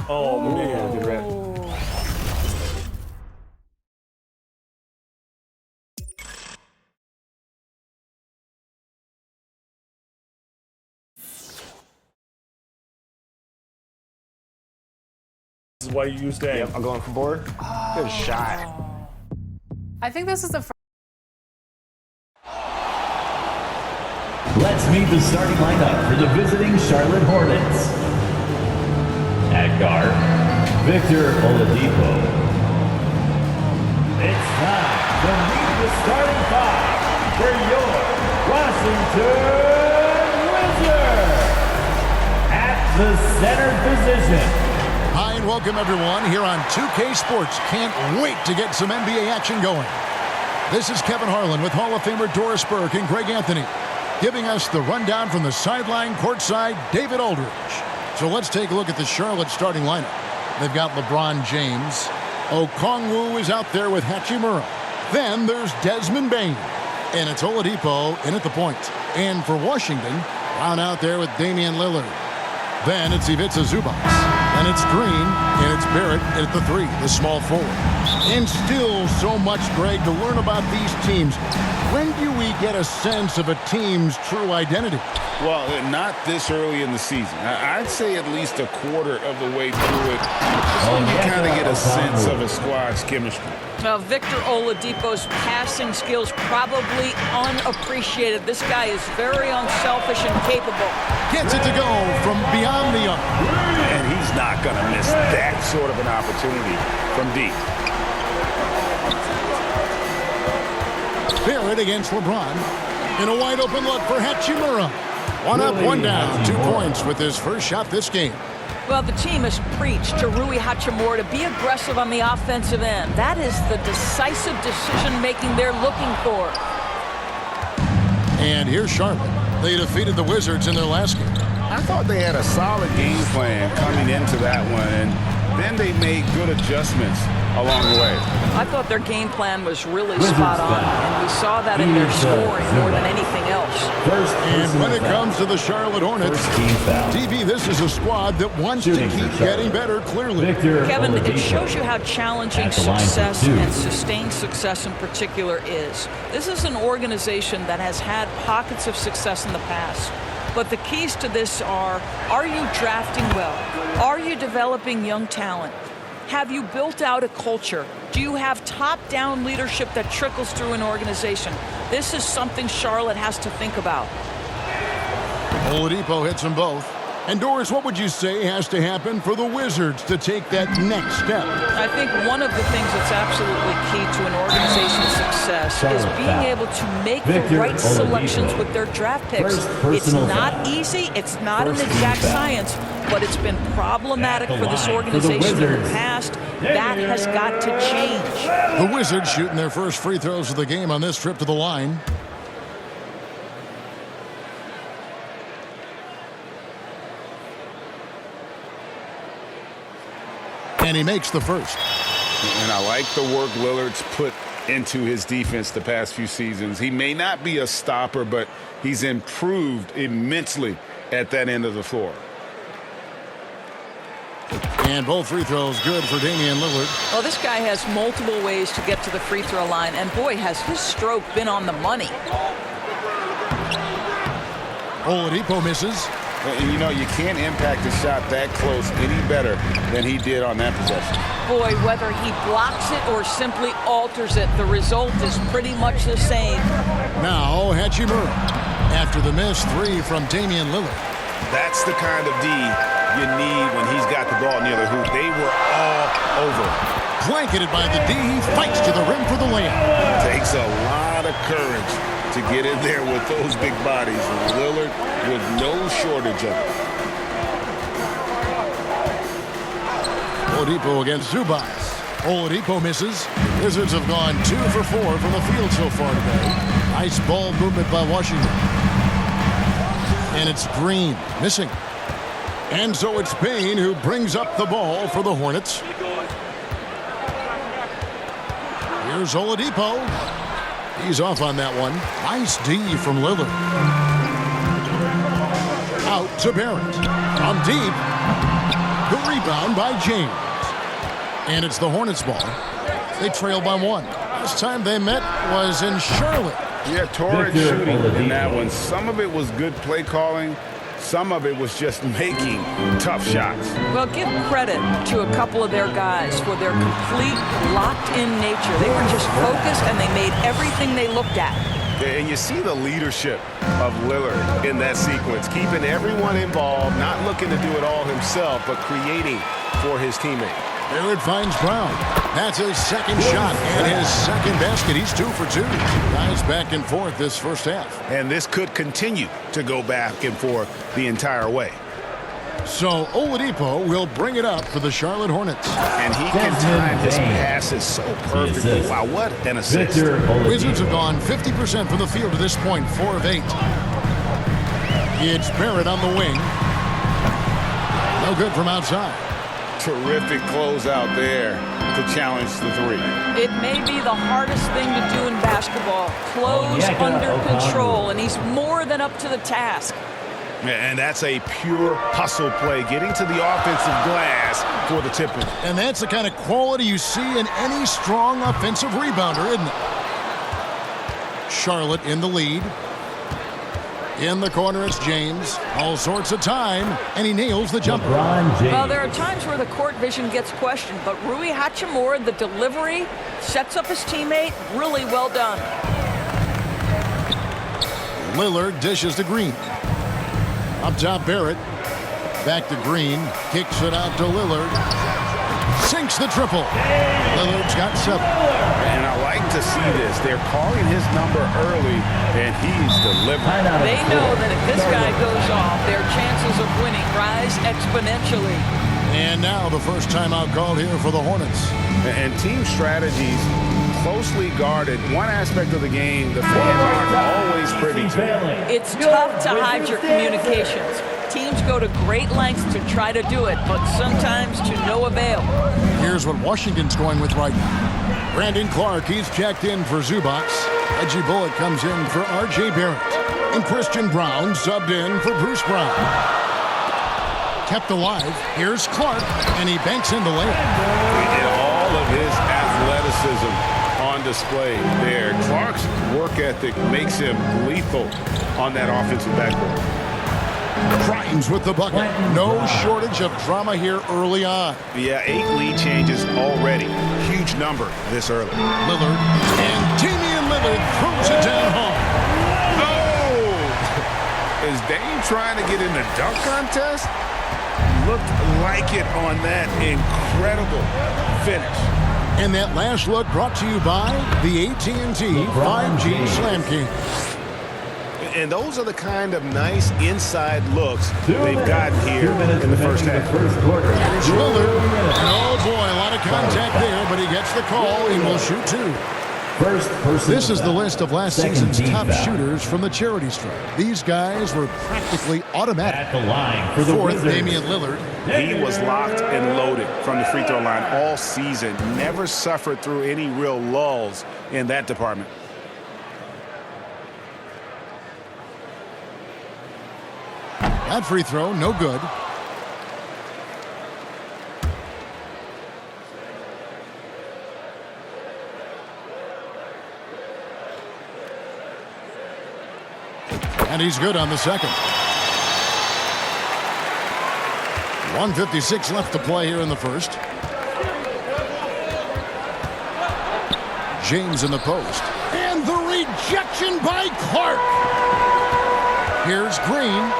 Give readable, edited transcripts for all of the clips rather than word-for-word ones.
Oh, man. Good rep. This is why you use that. Yep, I'm going for board. Good shot. I think this is the first. Let's meet the starting lineup for the visiting Charlotte Hornets. At guard, Victor Oladipo. It's time to meet the starting five for your Washington Wizards. At the center position. Hi and welcome everyone here on 2K Sports. Can't wait to get some NBA action going. This is Kevin Harlan with Hall of Famer Doris Burke and Greg Anthony, giving us the rundown from the sideline courtside, David Aldridge. So let's take a look at the Charlotte starting lineup. They've got LeBron James. Okongwu is out there with Hachimura. Then there's Desmond Bane. And it's Oladipo in at the point. And for Washington, Brown out there with Damian Lillard. Then it's Ivica Zubac. And it's Green, and it's Barrett at the 3, the small forward. And still so much, Greg, to learn about these teams. When do we get a sense of a team's true identity? Well, not this early in the season. I'd say at least a quarter of the way through it. So you kind of get a sense of a squad's chemistry. Well, Victor Oladipo's passing skills probably unappreciated. This guy is very unselfish and capable. Gets it to go from beyond the arc. And he's not going to miss that sort of an opportunity from deep. Barrett against LeBron. In a wide open look for Hachimura. One up, one down. 2 points with his first shot this game. Well, the team has preached to Rui Hachimura to be aggressive on the offensive end. That is the decisive decision-making they're looking for. And here's Charlotte. They defeated the Wizards in their last game. I thought they had a solid game plan coming into that one, and then they made good adjustments along the way. I thought their game plan was really spot on, and we saw that in their scoring more than anything else. And when it comes to the Charlotte Hornets, TV, this is a squad that wants to keep getting better, clearly. Kevin, it shows you how challenging success and sustained success in particular is. This is an organization that has had pockets of success in the past. But the keys to this are you drafting well? Are you developing young talent? Have you built out a culture? Do you have top-down leadership that trickles through an organization? This is something Charlotte has to think about. Oladipo hits them both. And Doris, what would you say has to happen for the Wizards to take that next step? I think one of the things that's absolutely key to an organization's success is being able to make the right selections with their draft picks. It's not easy, it's not an exact science, but it's been problematic for this organization in the past. That has got to change. The Wizards shooting their first free throws of the game on this trip to the line. And he makes the first. And I like the work Lillard's put into his defense the past few seasons. He may not be a stopper, but he's improved immensely at that end of the floor. And both free throws good for Damian Lillard. Well, this guy has multiple ways to get to the free throw line, and boy, has his stroke been on the money. Oladipo misses. And you know, you can't impact a shot that close any better than he did on that possession. Boy, whether he blocks it or simply alters it, the result is pretty much the same. Now, Hachimura. After the missed 3 from Damian Lillard. That's the kind of D you need when he's got the ball near the hoop. They were all over. Blanketed by the D, he fights to the rim for the layup. Takes a lot of courage to get in there with those big bodies. And Lillard with no shortage of it. Oladipo against Zubac. Oladipo misses. The Wizards have gone 2 for 4 from the field so far today. Nice ball movement by Washington. And it's Green missing. And so it's Bane who brings up the ball for the Hornets. Here's Oladipo. He's off on that one. Nice D from Lillard. Out to Barrett. From deep. The rebound by James. And it's the Hornets ball. They trail by 1. Last time they met was in Charlotte. Yeah, torrid shooting in that one. Some of it was good play calling. Some of it was just making tough shots. Well, give credit to a couple of their guys for their complete locked-in nature. They were just focused, and they made everything they looked at. And you see the leadership of Lillard in that sequence, keeping everyone involved, not looking to do it all himself, but creating for his teammate. Barrett finds Brown. That's his second shot and his second basket. He's 2 for 2. Guys back and forth this first half. And this could continue to go back and forth the entire way. So Oladipo will bring it up for the Charlotte Hornets. And he can time his passes so perfectly. Wow, what an assist. Wizards have gone 50% from the field to this point, 4 of 8. It's Barrett on the wing. No good from outside. Terrific closeout there to challenge the 3. It may be the hardest thing to do in basketball. Close under control, and he's more than up to the task. And that's a pure hustle play, getting to the offensive glass for the tip-in. And that's the kind of quality you see in any strong offensive rebounder, isn't it? Charlotte in the lead. In the corner, it's James. All sorts of time, and he nails the jumper. Well, there are times where the court vision gets questioned, but Rui Hachimura, the delivery, sets up his teammate. Really well done. Lillard dishes to Green. Up top, Barrett. Back to Green. Kicks it out to Lillard. Sinks the triple. Lillard's got 7. And I like to see this. They're calling his number early, and he's delivering. They know that if this guy goes off, their chances of winning rise exponentially. And now the first timeout called here for the Hornets. And team strategies closely guarded. One aspect of the game the fans aren't always privy to. It's tough to hide your communications. Teams go to great lengths to try to do it, but sometimes to no avail. Here's what Washington's going with right now. Brandon Clark, he's checked in for Zubac. Reggie Bullock comes in for R.J. Barrett. And Christian Brown subbed in for Bruce Brown. Kept alive. Here's Clark, and he banks in the layup. And all of his athleticism on display there. Clark's work ethic makes him lethal on that offensive backboard. Grimes with the bucket. No shortage of drama here early on. Yeah, 8 lead changes already. Huge number this early. Lillard, and Damian Lillard throws it down home. Oh! Is Dame trying to get in the dunk contest? Looked like it on that incredible finish. And that last look brought to you by the AT&T 5G Slam King. And those are the kind of nice inside looks they've gotten here in the first half. Here's Lillard. And oh boy, a lot of contact there, but he gets the call. He will shoot 2. This is the list of last season's top shooters from the charity stripe. These guys were practically automatic. At the line for the Fourth, Wizards. Damian Lillard. He was locked and loaded from the free throw line all season. Never suffered through any real lulls in that department. That free throw, no good. And he's good on the second. 1:56 left to play here in the first. James in the post. And the rejection by Clark. Here's Green.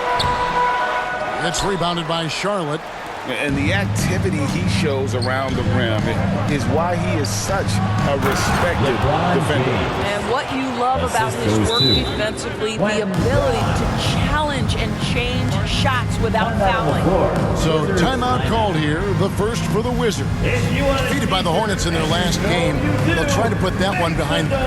It's rebounded by Charlotte. And the activity he shows around the rim is why he is such a respected defender. And what you love about his work defensively, the ability to challenge and change shots without fouling. So timeout called here, the first for the Wizards. Defeated by the Hornets in their last game, they'll try to put that one behind them.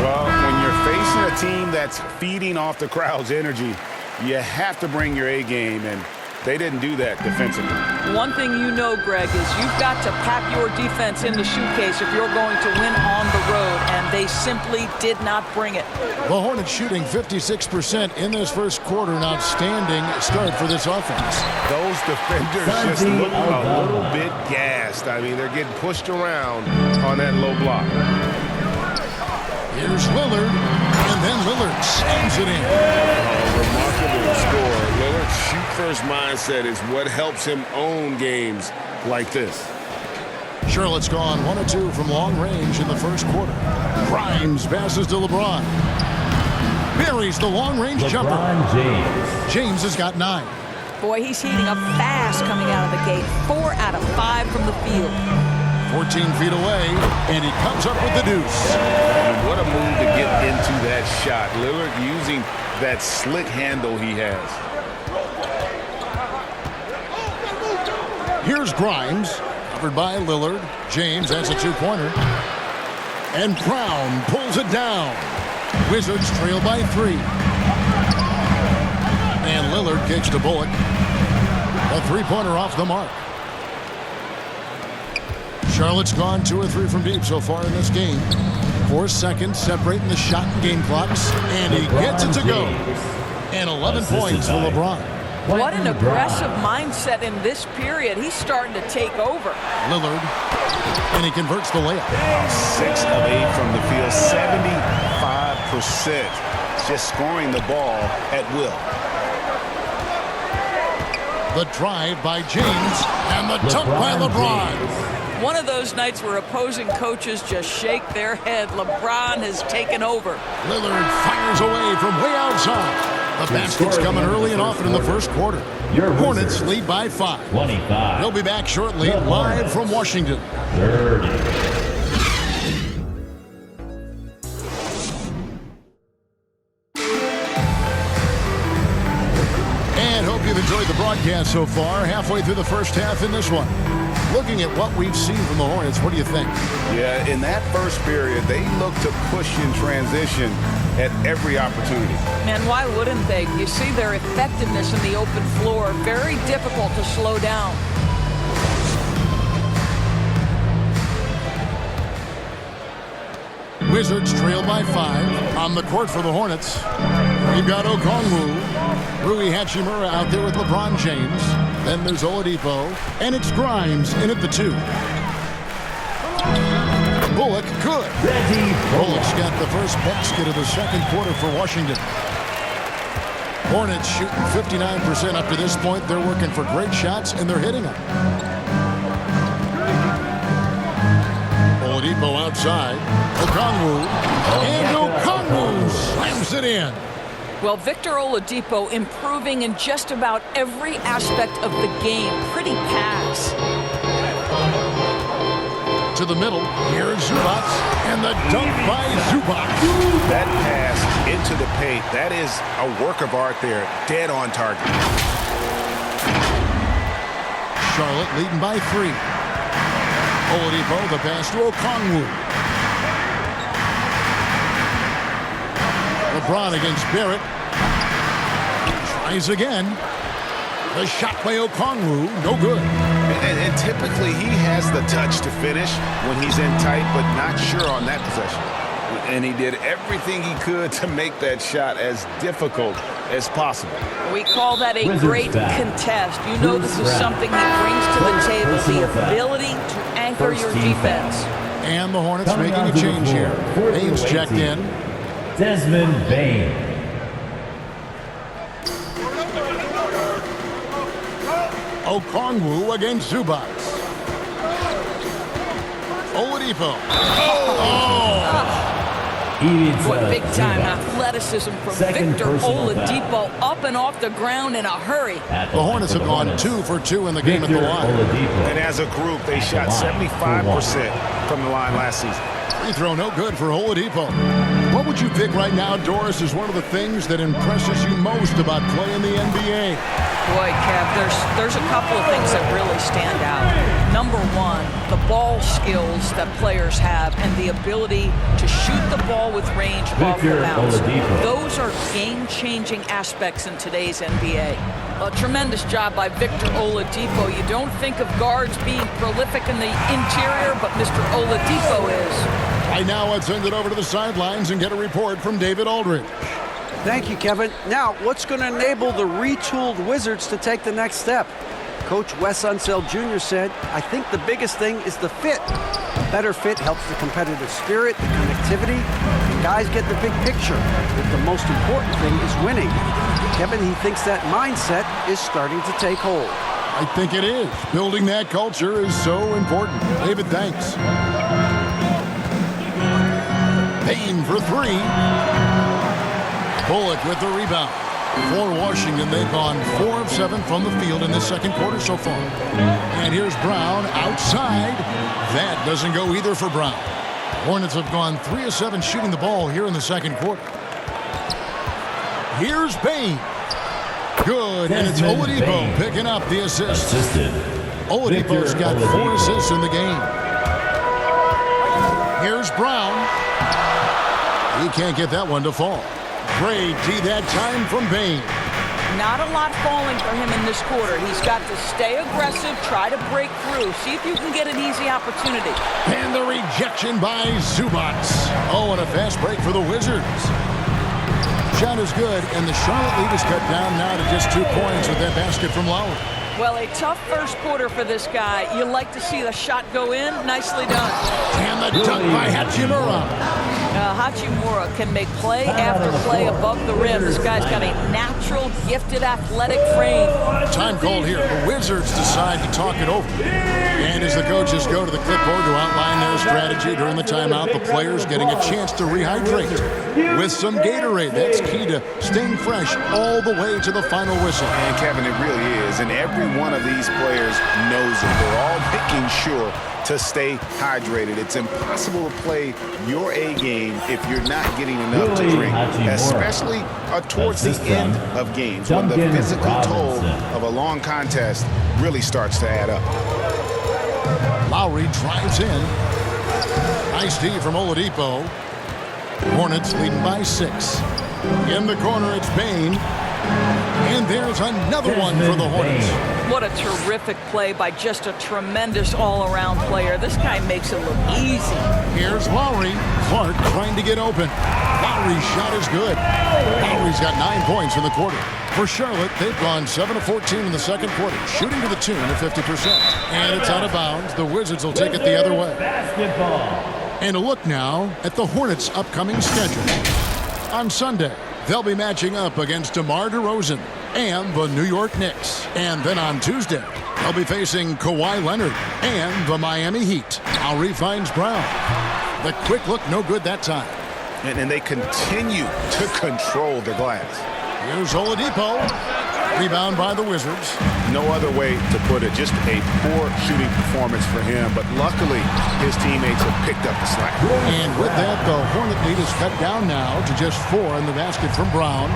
Well, when you're facing a team that's feeding off the crowd's energy, you have to bring your A game, and They didn't do that defensively. One thing you know, Greg, is you've got to pack your defense in the suitcase if you're going to win on the road, and they simply did not bring it. The Hornets shooting 56% in this first quarter. An outstanding start for this offense. Those defenders just look a little bit gassed. I mean, they're getting pushed around on that low block. Here's Lillard, and then Lillard slams it in. Remarkable score. Lillard's shoot-first mindset is what helps him own games like this. Charlotte's gone 1 of 2 from long range in the first quarter. Grimes passes to LeBron. Buries the long-range jumper. James has got 9. Boy, he's heating up fast coming out of the gate. 4 out of 5 from the field. 14 feet away, and he comes up with the deuce. And what a move to get into that shot. Lillard using that slick handle he has. Here's Grimes, covered by Lillard. James has a 2-pointer. And Brown pulls it down. Wizards trail by 3. And Lillard kicks to Bullock. A 3-pointer off the mark. Charlotte's gone 2 or 3 from deep so far in this game. 4 seconds separating the shot and game clocks. And he gets it to go. And 11 points for LeBron. What an aggressive mindset in this period. He's starting to take over. Lillard. And he converts the layup. 6 of 8 from the field. 75%. Just scoring the ball at will. The drive by James. And the dunk by LeBron. One of those nights where opposing coaches just shake their head. LeBron has taken over. Lillard fires away from way outside. The basket's coming early and often in the first quarter. Hornets lead by 5. 25. They'll be back shortly, live from Washington. 30. And hope you've enjoyed the broadcast so far. Halfway through the first half in this one. Looking at what we've seen from the Hornets, what do you think? Yeah, in that first period, they looked to push in transition at every opportunity. And why wouldn't they? You see their effectiveness in the open floor. Very difficult to slow down. Wizards trail by 5. On the court for the Hornets, we've got Okongwu. Rui Hachimura out there with LeBron James. Then there's Oladipo. And it's Grimes in at the 2. Bullock, good. Bullock's got the first basket of the second quarter for Washington. Hornets shooting 59% up to this point. They're working for great shots, and they're hitting them. Oladipo outside. Okongwu. And Okongwu slams it in. Well, Victor Oladipo improving in just about every aspect of the game. Pretty pass. To the middle. Here's Zubac. And the dunk by Zubac. That pass into the paint, that is a work of art there. Dead on target. Charlotte leading by 3. Oladipo, the pass to Okongwu. LeBron against Barrett. Tries again. The shot by Okongwu, no good. And typically he has the touch to finish when he's in tight, but not sure on that possession. And he did everything he could to make that shot as difficult as possible. We call that a great contest. You know this is something he brring's to the table, the ability to anchor your defense. And the Hornets making a change here. Baines checked in. Desmond Bain. Okongwu against Zubac. Oladipo. What big-time athleticism from Victor Oladipo, up and off the ground in a hurry. The Hornets have gone 2 for 2 in the game at the line. And as a group, they shot 75% from the line last season. Free throw no good for Oladipo. What would you pick right now, Doris, is one of the things that impresses you most about playing the NBA? Boy, Kev, there's a couple of things that really stand out. Number one, the ball skills that players have and the ability to shoot the ball with range off the bounce. Those are game-changing aspects in today's NBA. A tremendous job by Victor Oladipo. You don't think of guards being prolific in the interior, but Mr. Oladipo is. Right now, let's send it over to the sidelines and get a report from David Aldridge. Thank you, Kevin. Now, what's going to enable the retooled Wizards to take the next step? Coach Wes Unseld Jr. said, I think the biggest thing is the fit. A better fit helps the competitive spirit, the connectivity, and guys get the big picture. But the most important thing is winning. Kevin, he thinks that mindset is starting to take hold. I think it is. Building that culture is so important. David, thanks. Payne for three. Bullock with the rebound. For Washington, they've gone 4 of 7 from the field in this second quarter so far. And here's Brown outside. That doesn't go either for Brown. Hornets have gone 3 of 7 shooting the ball here in the second quarter. Here's Payne. Good, and it's Oladipo picking up the assist. Oladipo's got 4 assists in the game. Here's Brown. He can't get that one to fall. Great D that time from Payne. Not a lot falling for him in this quarter. He's got to stay aggressive, try to break through, see if you can get an easy opportunity. And the rejection by Zubac. Oh, and a fast break for the Wizards. Shot is good, and the Charlotte lead is cut down now to just 2 points with that basket from Lowry. Well, a tough first quarter for this guy. You like to see the shot go in. Nicely done. And the dunk by Hachimura. Hachimura can make play after play above the rim. This guy's got a natural, gifted, athletic frame. Time called here. The Wizards decide to talk it over. And as the coaches go to the clipboard to outline their strategy during the timeout, the players getting a chance to rehydrate with some Gatorade. That's key to staying fresh all the way to the final whistle. And Kevin, it really is. And every one of these players knows it. They're all making sure to stay hydrated. It's impossible to play your A game if you're not getting enough to drink, especially towards the end of games when the physical toll of a long contest really starts to add up. Lowry drives in. Nice D from Oladipo. Hornets leading by 6. In the corner, it's Payne. And there's another one for the Hornets. What a terrific play by just a tremendous all-around player. This guy makes it look easy. Here's Lowry. Clark trying to get open. Lowry's shot is good. Lowry's got 9 points in the quarter. For Charlotte, they've gone 7 of 14 in the second quarter, shooting to the tune of 50%. And it's out of bounds. The Wizards will take it the other way. And a look now at the Hornets' upcoming schedule. On Sunday, they'll be matching up against DeMar DeRozan and the New York Knicks. And then on Tuesday, they'll be facing Kawhi Leonard and the Miami Heat. Lowry finds Brown. The quick look, no good that time. And they continue to control the glass. Here's Oladipo. Rebound by the Wizards. No other way to put it. Just a poor shooting performance for him. But luckily, his teammates have picked up the slack. And with that, the Hornet lead is cut down now to just 4 in the basket from Brown.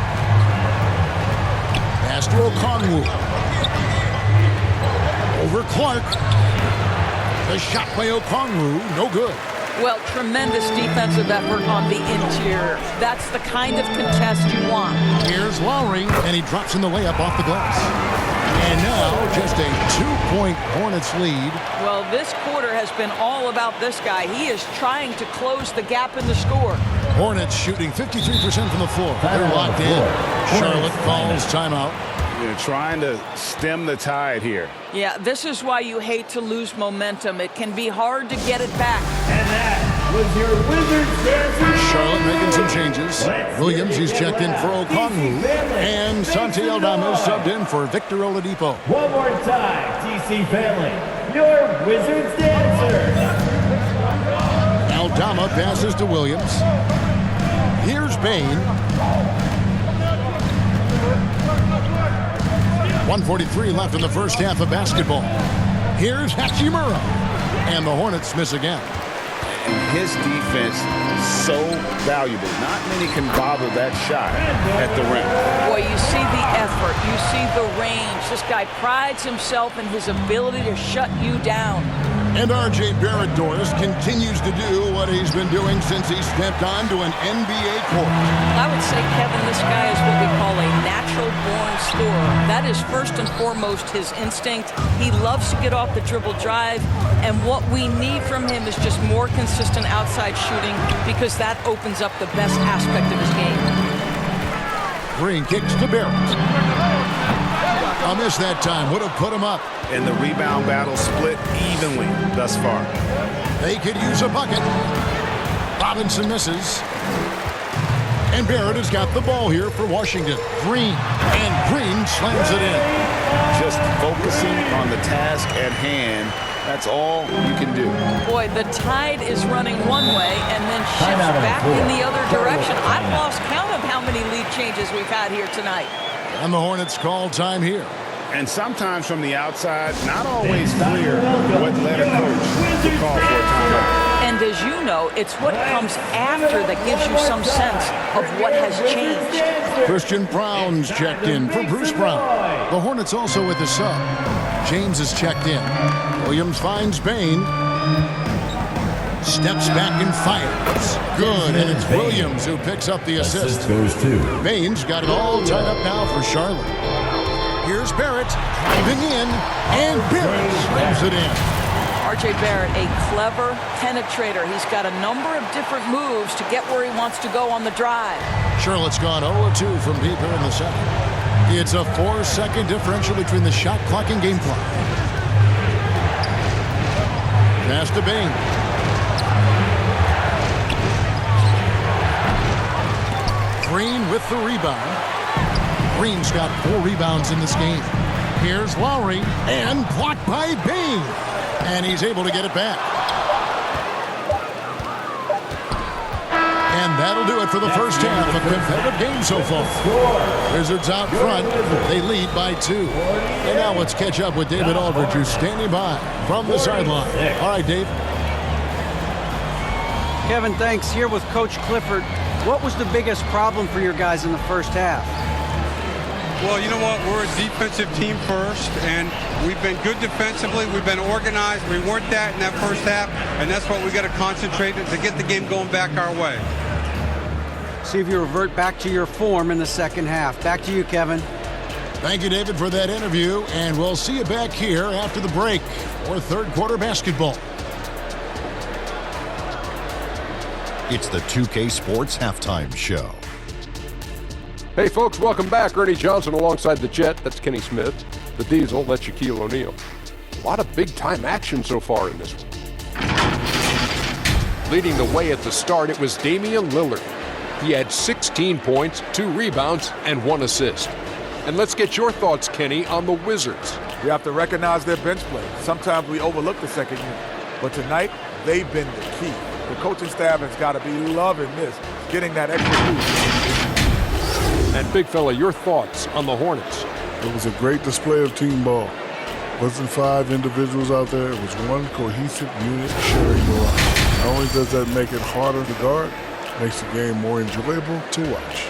Pass to Okongwu. Over Clark. The shot by Okongwu, no good. Well, tremendous defensive effort on the interior. That's the kind of contest you want. Here's Lowry, and he drops in the layup off the glass. And now, just a 2-point Hornets lead. Well, this quarter has been all about this guy. He is trying to close the gap in the score. Hornets shooting 53% from the floor. They're locked in. Charlotte calls timeout. They're trying to stem the tide here. Yeah, this is why you hate to lose momentum. It can be hard to get it back. And that was your Wizards dancers. Charlotte making some changes. Williams, he's checked in for Okongwu. And Santi Aldama subbed in for Victor Oladipo. One more time, TC family, your Wizards dancers. Aldama passes to Williams. Here's Payne. 1:43 left in the first half of basketball. Here's Hachimura. And the Hornets miss again. and his defense so valuable. Not many can bobble that shot at the rim. Boy, you see the effort, you see the range. This guy prides himself in his ability to shut you down. And R.J. Barrett, Doris, continues to do what he's been doing since he stepped onto an NBA court. I would say, Kevin, this guy is what we call a natural-born scorer. That is first and foremost his instinct. He loves to get off the dribble drive, and what we need from him is just more consistent outside shooting, because that opens up the best aspect of his game. Green kicks to Barrett. A miss that time would have put him up. And the rebound battle split evenly thus far. They could use a bucket. Robinson misses. And Barrett has got the ball here for Washington. Green. And Green slams it in. Just focusing on the task at hand. That's all you can do. Boy, the tide is running one way and then shifts back in the other direction. I've lost count of how many lead changes we've had here tonight. And the Hornets call time here. And sometimes from the outside, not always clear what led a coach to call for a timeout. And as you know, it's what comes after that gives you some sense of what has changed. Christian Brown's checked in for Bruce Brown. The Hornets also with the sub. James is checked in. Williams finds Bain. Steps back and fires. Good, and it's Williams who picks up the assist. Goes to Bain's got it all tied up now for Charlotte. Here's Barrett driving in, and Barrett slams it in. R.J. Barrett, a clever penetrator. He's got a number of different moves to get where he wants to go on the drive. Charlotte's gone 0-2 from deep here in the second. It's a 4-second differential between the shot clock and game clock. Pass to Bain. Green with the rebound. Green's got 4 rebounds in this game. Here's Lowry, and blocked by Bain. And he's able to get it back. And that'll do it for the first half. A competitive game so far. Wizards out front. They lead by 2. And now let's catch up with David Aldridge, who's standing by from the sideline. All right, Dave. Kevin, thanks. Here with Coach Clifford. What was the biggest problem for your guys in the first half? Well, you know what? We're a defensive team first, and we've been good defensively. We've been organized. We weren't that in that first half, and that's what we got to concentrate on to get the game going back our way. See if you revert back to your form in the second half. Back to you, Kevin. Thank you, David, for that interview, and we'll see you back here after the break for third quarter basketball. It's the 2K Sports Halftime Show. Hey folks, welcome back. Ernie Johnson alongside the Jet. That's Kenny Smith. The Diesel, that's Shaquille O'Neal. A lot of big-time action so far in this one. Leading the way at the start, it was Damian Lillard. He had 16 points, 2 rebounds, and 1 assist. And let's get your thoughts, Kenny, on the Wizards. We have to recognize their bench play. Sometimes we overlook the second unit. But tonight, they've been the key. The coaching staff has got to be loving this, getting that extra boost. And Big Fella, your thoughts on the Hornets? It was a great display of team ball. It wasn't 5 individuals out there. It was one cohesive unit sharing the line. Not only does that make it harder to guard, it makes the game more enjoyable to watch.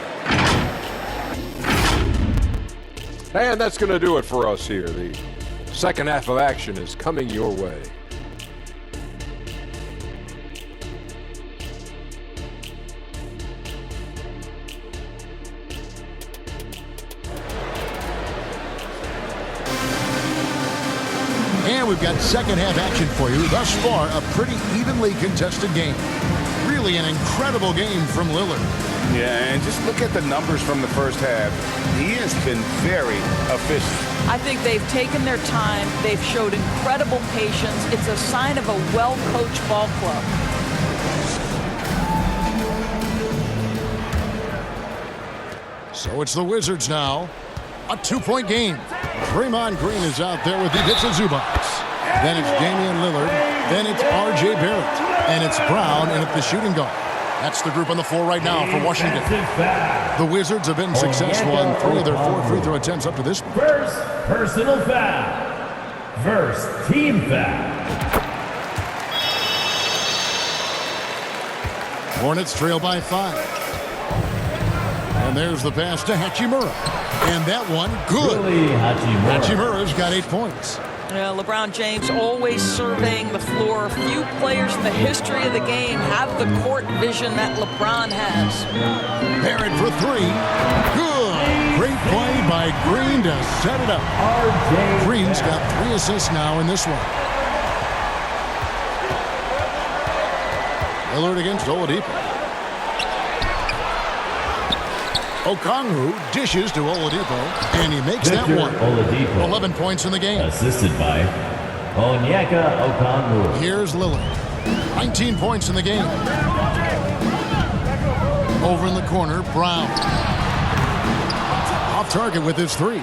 And that's going to do it for us here. The second half of action is coming your way. And we've got second half action for you. Thus far, a pretty evenly contested game. Really an incredible game from Lillard. Yeah, and just look at the numbers from the first half. He has been very efficient. I think they've taken their time. They've showed incredible patience. It's a sign of a well-coached ball club. So it's the Wizards now. A 2-point game. Draymond Green is out there with Ivica Zubac. Then it's Damian Lillard. Then it's R.J. Barrett. And it's Brown in at the shooting guard. That's the group on the floor right now for Washington. The Wizards have been successful on 3 of their 4 free throw attempts up to this point. First personal foul. First team foul. Hornets trail by 5. And there's the pass to Hachimura. And that one, good. Really, Hachimura's got 8 points. Yeah, LeBron James always surveying the floor. Few players in the history of the game have the court vision that LeBron has. Barrett for 3. Good. Great play by Green to set it up. Green's got 3 assists now in this one. Lillard against Oladipo. Okongwu dishes to Oladipo, and he makes that one. Oladipo. 11 points in the game. Assisted by Onyeka Okongwu. Here's Lillard. 19 points in the game. Over in the corner, Brown. Off target with his 3.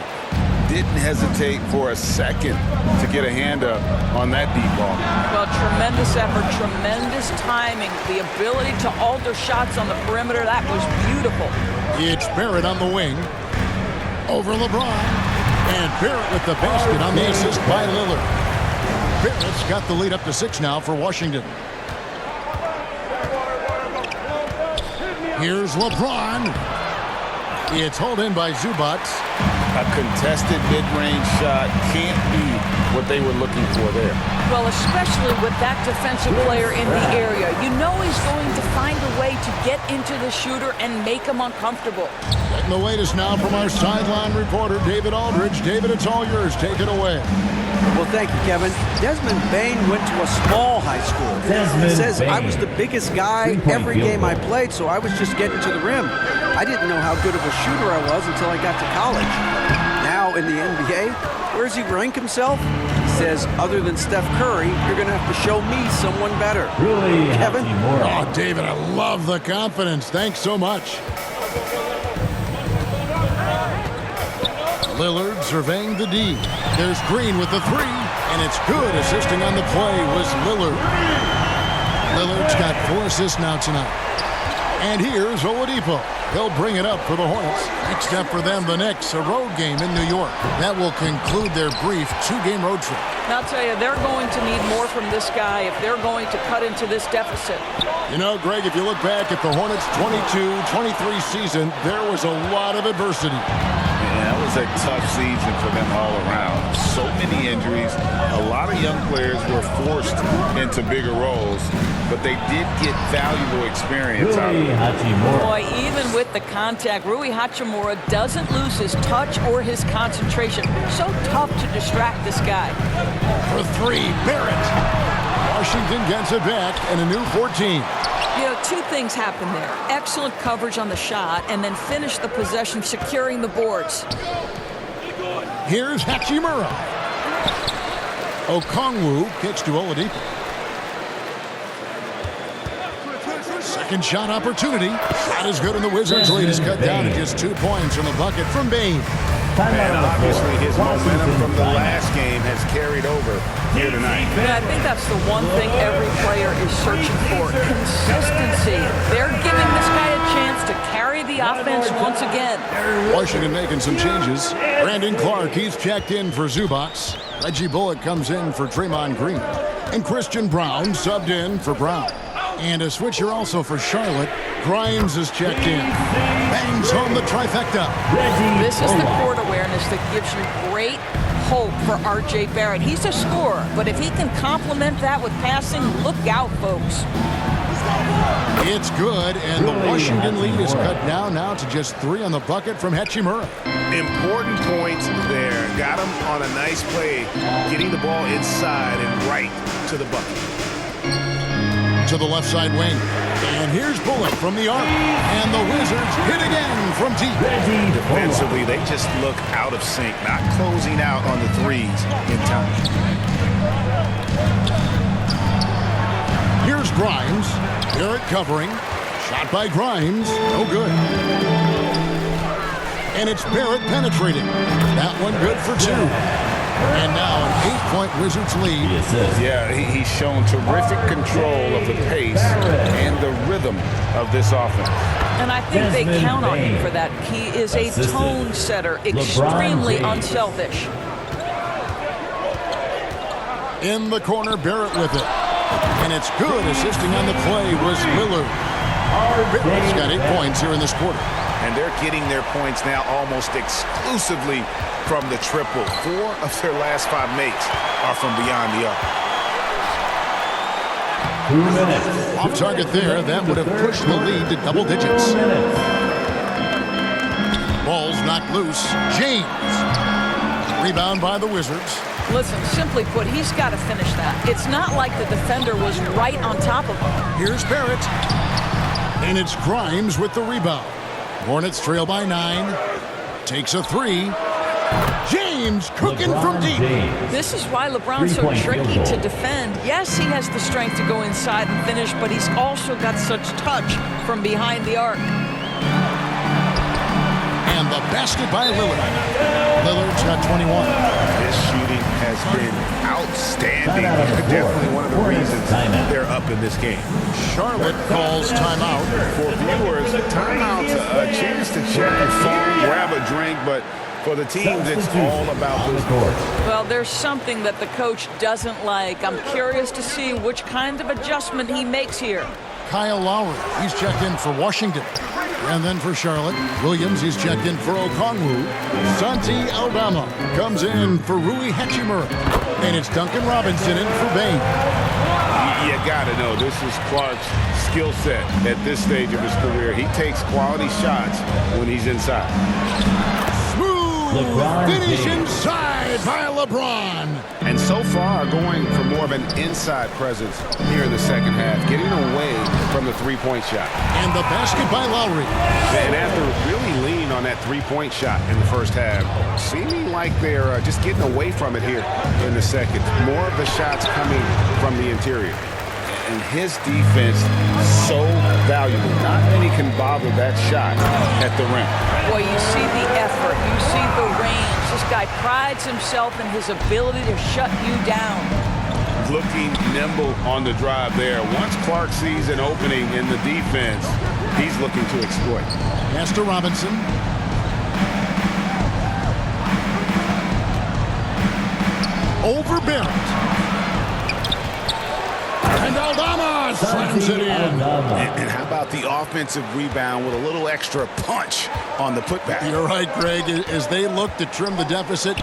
Didn't hesitate for a second to get a hand up on that deep ball. Well, tremendous effort, tremendous timing, the ability to alter shots on the perimeter. That was beautiful. It's Barrett on the wing. Over LeBron. And Barrett with the basket on the assist by Lillard. Barrett's got the lead up to 6 now for Washington. Here's LeBron. It's hauled in by Zubac. A contested mid-range shot can't be what they were looking for there. Well, especially with that defensive player in the area. You know he's going to find a way to get into the shooter and make him uncomfortable. Getting the latest now from our sideline reporter, David Aldridge. David, it's all yours. Take it away. Well, thank you, Kevin. Desmond Bain went to a small high school. He says, I was the biggest guy every game I played, so I was just getting to the rim. I didn't know how good of a shooter I was until I got to college. Now in the NBA, where does he rank himself? He says, other than Steph Curry, you're going to have to show me someone better. Really, Kevin? Oh, David, I love the confidence. Thanks so much. Lillard surveying the D. There's Green with the 3, and it's good. Assisting on the play was Lillard. Lillard's got 4 assists now tonight. And here's Oladipo. He'll bring it up for the Hornets. Next step for them, the Knicks, a road game in New York. That will conclude their brief 2-game road trip. And I'll tell you, they're going to need more from this guy if they're going to cut into this deficit. You know, Greg, if you look back at the Hornets' 22-23 season, there was a lot of adversity. Yeah, that was a tough season for them all around. So many injuries. A lot of young players were forced into bigger roles, but they did get valuable experience out of it. Boy, even with the contact, Rui Hachimura doesn't lose his touch or his concentration. So tough to distract this guy. For 3, Barrett. Washington gets it back and a new 14. You know, 2 things happen there. Excellent coverage on the shot, and then finish the possession securing the boards. Here's Hachimura. Okongwu kicks to Oladipo. Second shot opportunity. Shot is good, and the Wizards' lead is cut down to just 2 points from the bucket from Bain. And obviously his momentum from the last game has carried over here tonight. Yeah, I think that's the one thing every player is searching for. Consistency. They're giving this guy a chance to carry the offense once again. Washington making some changes. Brandon Clark, he's checked in for Zubac. Reggie Bullock comes in for Draymond Green. And Christian Brown subbed in for Brown. And a switcher also for Charlotte. Grimes is checked in. Bangs home the trifecta. This is the court awareness that gives you great hope for R.J. Barrett. He's a scorer, but if he can complement that with passing, look out, folks. It's good, and the Washington lead is cut down now to just 3 on the bucket from Hachimura. Important points there. Got him on a nice play, getting the ball inside and right to the bucket. To the left side wing. And here's Bullock from the arc. And the Wizards hit again from deep. Defensively, they just look out of sync, not closing out on the 3s in time. Here's Grimes. Barrett covering. Shot by Grimes. No good. And it's Barrett penetrating. That one good for 2. And now an 8-point Wizards lead. Yeah, he's shown terrific control of the pace and the rhythm of this offense. And I think they count on him for that. He is a tone setter, extremely unselfish. In the corner, Barrett with it. And it's good. Assisting on the play was Lillard. Barrett's got 8 points here in this quarter. And they're getting their points now almost exclusively from the triple. 4 of their last 5 makes are from beyond the arc. 2 minutes. Off target there. That would have pushed the lead to double digits. 2 minutes. Ball's knocked loose. James. Rebound by the Wizards. Listen, simply put, he's got to finish that. It's not like the defender was right on top of him. Here's Barrett. And it's Grimes with the rebound. Hornets trail by 9. Takes a 3. James cooking from deep. This is why LeBron's so tricky to defend. Yes, he has the strength to go inside and finish, but he's also got such touch from behind the arc. And the basket by Lillard. Lillard's got 21. His shooting has been outstanding. Definitely one of the reasons they're up in this game. Charlotte calls timeout. For viewers, timeout's a chance to check your phone, grab a drink, but for the teams, it's all about those courts. Well, there's something that the coach doesn't like. I'm curious to see which kind of adjustment he makes here. Kyle Lowry, he's checked in for Washington. And then for Charlotte, Williams, he's checked in for Okongwu. Santi Aldama comes in for Rui Hachimura. And it's Duncan Robinson in for Bain. You gotta know, this is Clark's skill set at this stage of his career. He takes quality shots when he's inside. Finish inside by LeBron. And so far going for more of an inside presence here in the second half, getting away from the three-point shot. And the basket by Lowry. And after really leaning on that three-point shot in the first half, seeming like they're just getting away from it here in the second. More of the shots coming from the interior. And his defense so valuable. Not many can bother that shot at the rim. Well, you see the effort. You see the range. This guy prides himself in his ability to shut you down. Looking nimble on the drive there. Once Clark sees an opening in the defense, he's looking to exploit. Pass to Robinson. Over Barrett. And Aldama slams it in. And how about the offensive rebound with a little extra punch on the putback? You're right, Greg. As they look to trim the deficit,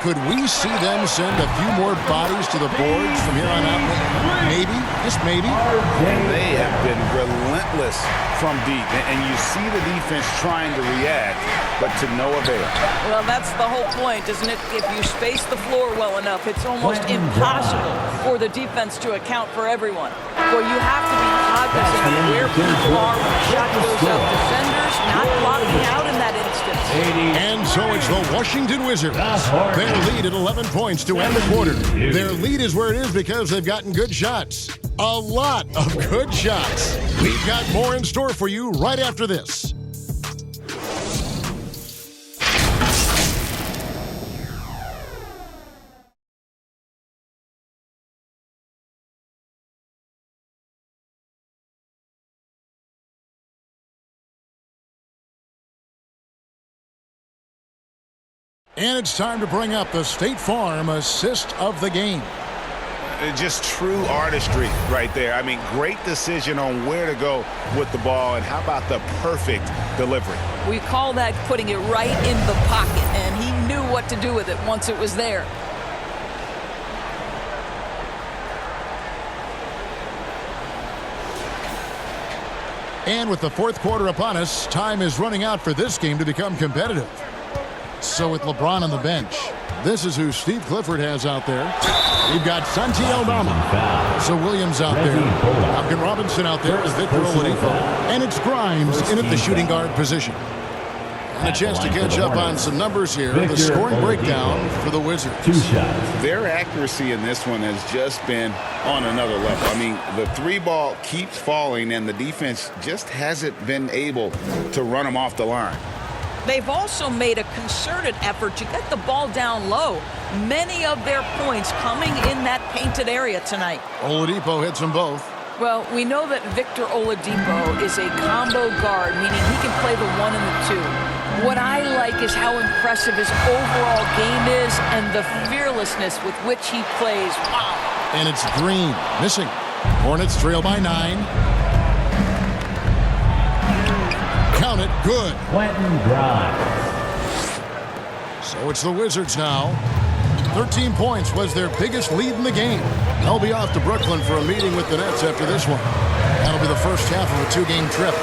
could we see them send a few more bodies to the boards from here on out? Maybe, just maybe. They have been relentless from deep. And you see the defense trying to react, but to no avail. Well, that's the whole point, isn't it? If you space the floor well enough, it's almost impossible for the defense to account for everyone. Well, you have to be cognizant of where people are when the shot goes up. Defenders not blocking out in that instance. And so it's the Washington Wizards. Their lead at 11 points to end the quarter. Their lead is where it is because they've gotten good shots. A lot of good shots. We've got more in store for you right after this. And it's time to bring up the State Farm assist of the game. Just true artistry right there. I mean, great decision on where to go with the ball, and how about the perfect delivery? We call that putting it right in the pocket, and he knew what to do with it once it was there. And with the fourth quarter upon us, time is running out for this game to become competitive. So with LeBron on the bench, this is who Steve Clifford has out there. You've got Santi Aldama. So Williams out there. Duncan Robinson out there is Victor Oladipo. And it's Grimes in at the shooting guard position. And a chance to catch up on some numbers here. The scoring breakdown for the Wizards. Their accuracy in this one has just been on another level. I mean, the three ball keeps falling, and the defense just hasn't been able to run them off the line. They've also made a concerted effort to get the ball down low. Many of their points coming in that painted area tonight. Oladipo hits them both. Well, we know that Victor Oladipo is a combo guard, meaning he can play the 1 and the 2. What I like is how impressive his overall game is and the fearlessness with which he plays. Wow. And it's Green missing. Hornets trail by 9. down it. Good. Quentin Grimes. So it's the Wizards now. 13 points was their biggest lead in the game. They'll be off to Brooklyn for a meeting with the Nets after this one. That'll be the first half of a 2-game trip.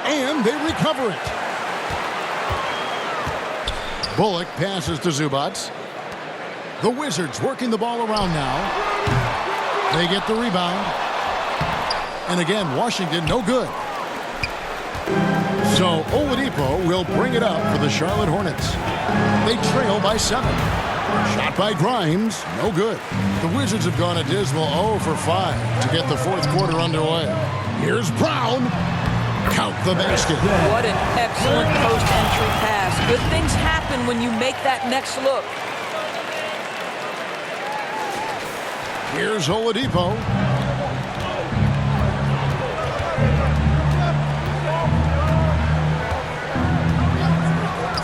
And they recover it. Bullock passes to Zubac. The Wizards working the ball around now. They get the rebound. And again, Washington no good. So Oladipo will bring it up for the Charlotte Hornets. They trail by 7. Shot by Grimes, no good. The Wizards have gone a dismal 0 for 5 to get the fourth quarter underway. Here's Brown. Count the basket. What an excellent post-entry pass. Good things happen when you make that next look. Here's Oladipo.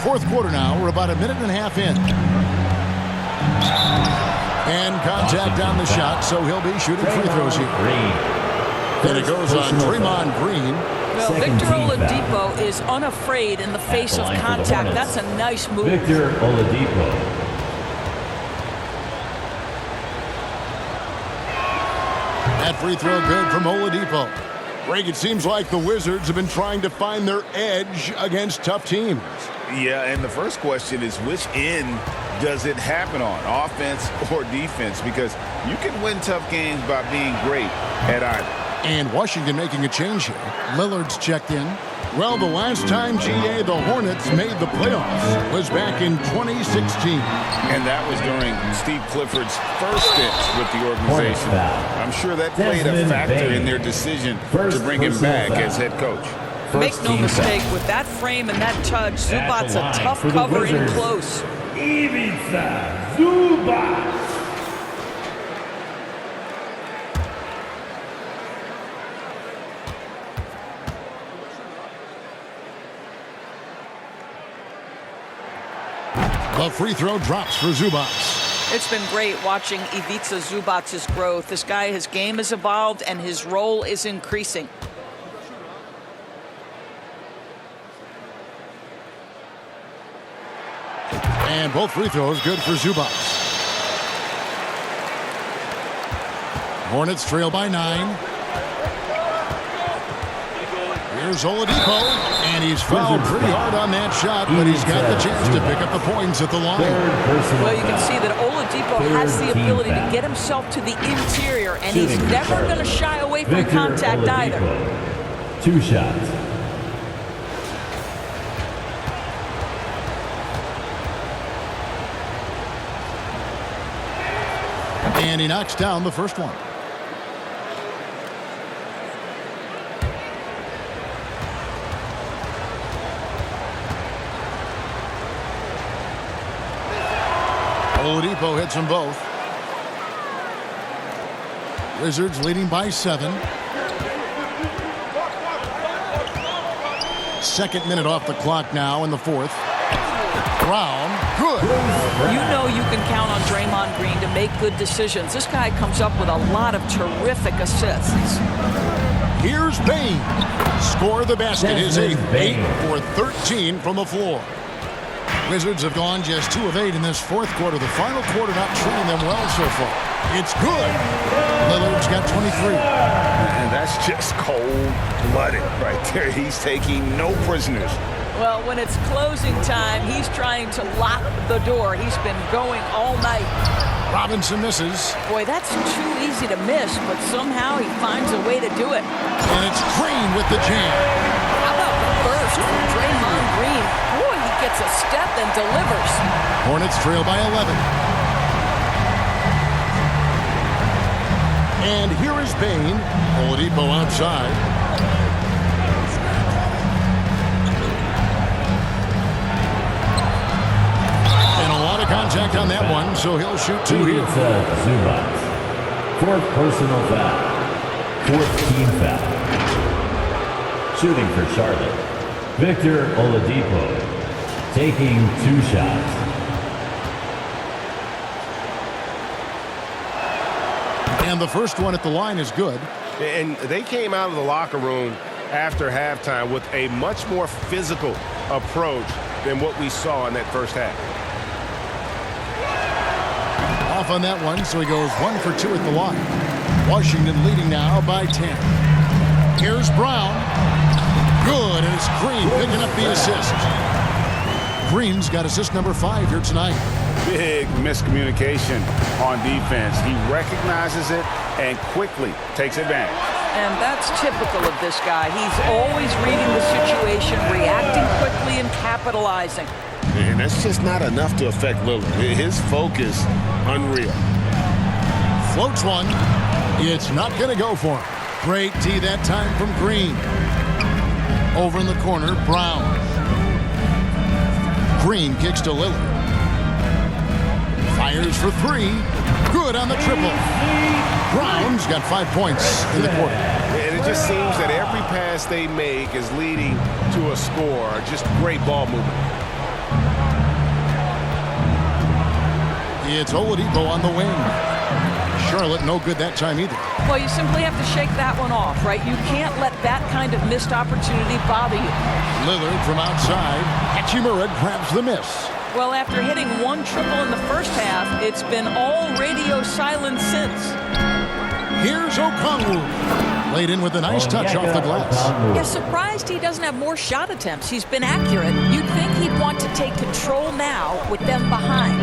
Fourth quarter now. We're about a minute and a half in. And contact on the shot, so he'll be shooting free throws here. And it goes on Draymond Green. Well, Victor Oladipo is unafraid in the face of contact. That's a nice move. Victor Oladipo. That free throw good from Oladipo. Greg, it seems like the Wizards have been trying to find their edge against tough teams. Yeah, and the first question is which end does it happen on, offense or defense? Because you can win tough games by being great at either. And Washington making a change here. Lillard's checked in. Well, the last time, GA, the Hornets made the playoffs was back in 2016. And that was during Steve Clifford's first stint with the organization. I'm sure that played a factor in their decision to bring him back as head coach. Make no mistake, with that frame and that touch, Zubac's a tough cover in close. Ivica Zubac. The free throw drops for Zubac. It's been great watching Ivica Zubac's growth. This guy, his game has evolved and his role is increasing. And both free throws good for Zubac. Hornets trail by 9. Here's Oladipo, and he's fouled pretty hard on that shot, but he's got the chance to pick up the points at the line. Well, you can see that Oladipo has the ability to get himself to the interior, and he's never going to shy away from contact either. 2 shots. And he knocks down the first one. Oladipo hits them both. Wizards leading by 7. Second minute off the clock now in the fourth. Brown, good. You know you can count on Draymond Green to make good decisions. This guy comes up with a lot of terrific assists. Here's Bane. Score the basket is 8 for 13 from the floor. Wizards have gone just 2 of 8 in this fourth quarter. The final quarter not treating them well so far. It's good. Lillard's got 23. And that's just cold-blooded right there. He's taking no prisoners. Well, when it's closing time, he's trying to lock the door. He's been going all night. Robinson misses. Boy, that's too easy to miss, but somehow he finds a way to do it. And it's Green with the jam. How about the burst from Draymond Green? Boy, he gets a step and delivers. Hornets trail by 11. And here is Bane. Oladipo outside. Contact on that one, so he'll shoot 2 here. Zubac. 4th personal foul. 4th team foul. Shooting for Charlotte. Victor Oladipo. Taking 2 shots. And the first one at the line is good. And they came out of the locker room after halftime with a much more physical approach than what we saw in that first half. Off on that one, so he goes 1 for 2 at the line. Washington leading now by 10. Here's Brown. Good, and it's Green picking up the assist. Green's got assist number 5 here tonight. Big miscommunication on defense. He recognizes it and quickly takes advantage. And that's typical of this guy. He's always reading the situation, reacting quickly and capitalizing. And that's just not enough to affect Lillard. His focus, unreal. Floats one. It's not going to go for him. Great tee that time from Green. Over in the corner, Brown. Green kicks to Lillard. Fires for 3. Good on the triple. Brown's got 5 points in the quarter. And it just seems that every pass they make is leading to a score. Just great ball movement. It's Oladipo on the wing. Charlotte no good that time either. Well, you simply have to shake that one off, right? You can't let that kind of missed opportunity bother you. Lillard from outside. Hachimura grabs the miss. Well, after hitting 1 triple in the first half, it's been all radio silence since. Here's Okongwu. Laid in with a nice touch off the glass. Yeah, surprised he doesn't have more shot attempts. He's been accurate. You'd think he'd want to take control now with them behind.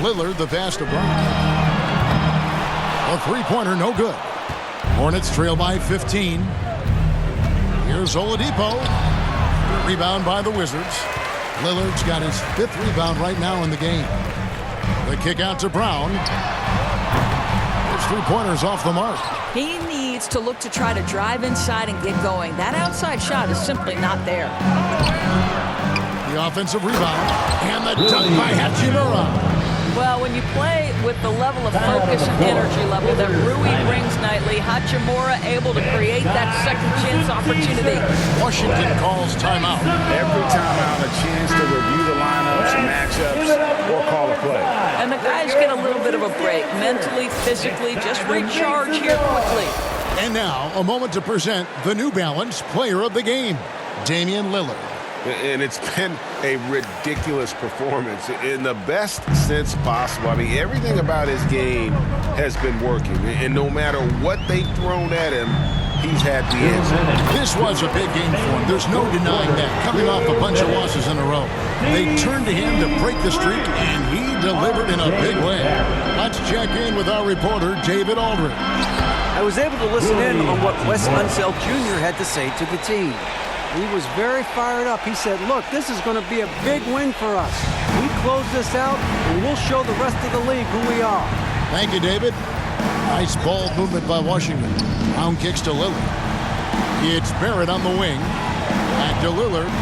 Lillard, the pass to Brown. A three-pointer, no good. Hornets trail by 15. Here's Oladipo. Rebound by the Wizards. Lillard's got his 5th rebound right now in the game. The kick out to Brown. His three-pointer's off the mark. He needs to look to try to drive inside and get going. That outside shot is simply not there. The offensive rebound. And the dunk by Hachimura. Well, when you play with the level of focus and energy level that Rui brings nightly, Hachimura able to create that second chance opportunity. Washington calls timeout. Every timeout, a chance to review the lineups, matchups, or call a play. And the guys get a little bit of a break, mentally, physically, just recharge here quickly. And now, a moment to present the New Balance Player of the Game, Damian Lillard. And it's been a ridiculous performance in the best sense possible. I mean, everything about his game has been working. And no matter what they've thrown at him, he's had the answer. This was a big game for him. There's no denying that. Coming off a bunch of losses in a row. They turned to him to break the streak, and he delivered in a big way. Let's check in with our reporter, David Aldridge. I was able to listen in on what Wes Unseld Jr. had to say to the team. He was very fired up. He said, look, this is going to be a big win for us. We close this out, and we'll show the rest of the league who we are. Thank you, David. Nice ball movement by Washington. Brown kicks to Lillard. It's Barrett on the wing. Back to Lillard.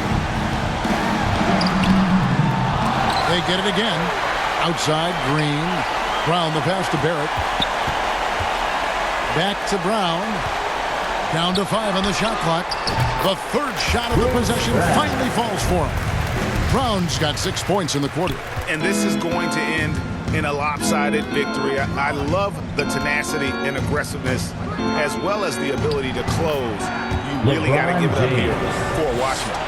They get it again. Outside, Green. Brown, the pass to Barrett. Back to Brown. Down to 5 on the shot clock. The third shot of the possession finally falls for him. Brown's got 6 points in the quarter. And this is going to end in a lopsided victory. I love the tenacity and aggressiveness as well as the ability to close. You really got to give it up here for Washington.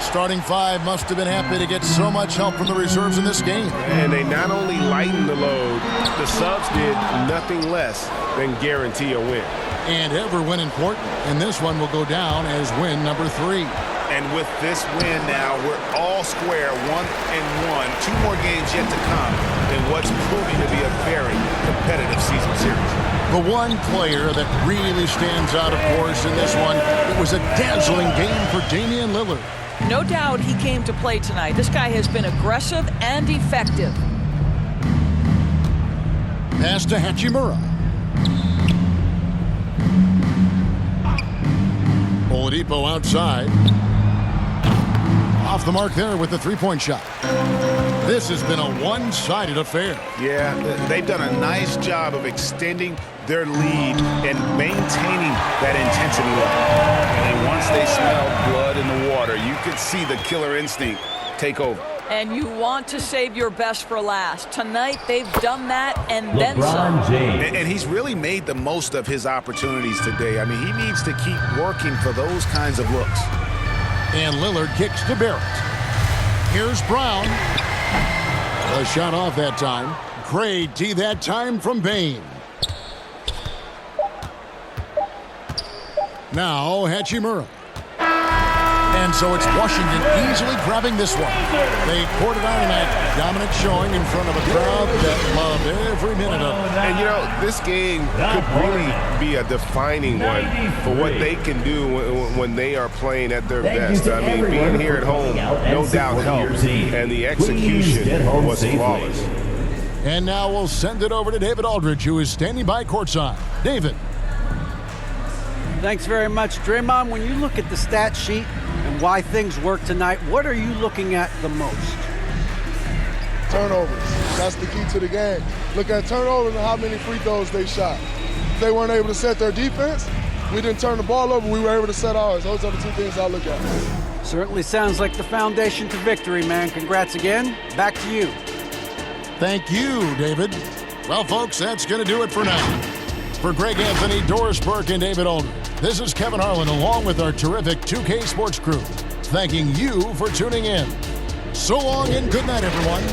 Starting 5 must have been happy to get so much help from the reserves in this game. And they not only lightened the load, the subs did nothing less than guarantee a win. And every win important, and this one will go down as win number 3. And with this win now, we're all square, 1-1. 2 more games yet to come in what's proving to be a very competitive season series. The one player that really stands out, of course, in this one, it was a dazzling game for Damian Lillard. No doubt he came to play tonight. This guy has been aggressive and effective. Pass to Hachimura. Oladipo outside. Off the mark there with the three-point shot. This has been a one-sided affair. Yeah, they've done a nice job of extending their lead and maintaining that intensity level. And once they smelled blood in the water, you could see the killer instinct take over. And you want to save your best for last. Tonight, they've done that and then LeBron some. James. And he's really made the most of his opportunities today. I mean, he needs to keep working for those kinds of looks. And Lillard kicks to Barrett. Here's Brown. A shot off that time. Great D that time from Bain. Now Hachimura. And so it's Washington easily grabbing this one. They poured it on tonight. Dominant showing in front of a crowd that loved every minute of it. And, you know, this game could really be a defining one for what they can do when they are playing at their best. I mean, being here at home, no doubt helps. And the execution was flawless. And now we'll send it over to David Aldridge, who is standing by courtside. David. Thanks very much, Draymond. When you look at the stat sheet and why things work tonight, what are you looking at the most? Turnovers. That's the key to the game. Look at turnovers and how many free throws they shot. If they weren't able to set their defense, we didn't turn the ball over, we were able to set ours. Those are the two things I look at. Certainly sounds like the foundation to victory, man. Congrats again. Back to you. Thank you, David. Well, folks, that's going to do it for now. For Greg Anthony, Doris Burke, and David Aldridge, this is Kevin Harlan along with our terrific 2K Sports crew, thanking you for tuning in. So long and good night, everyone.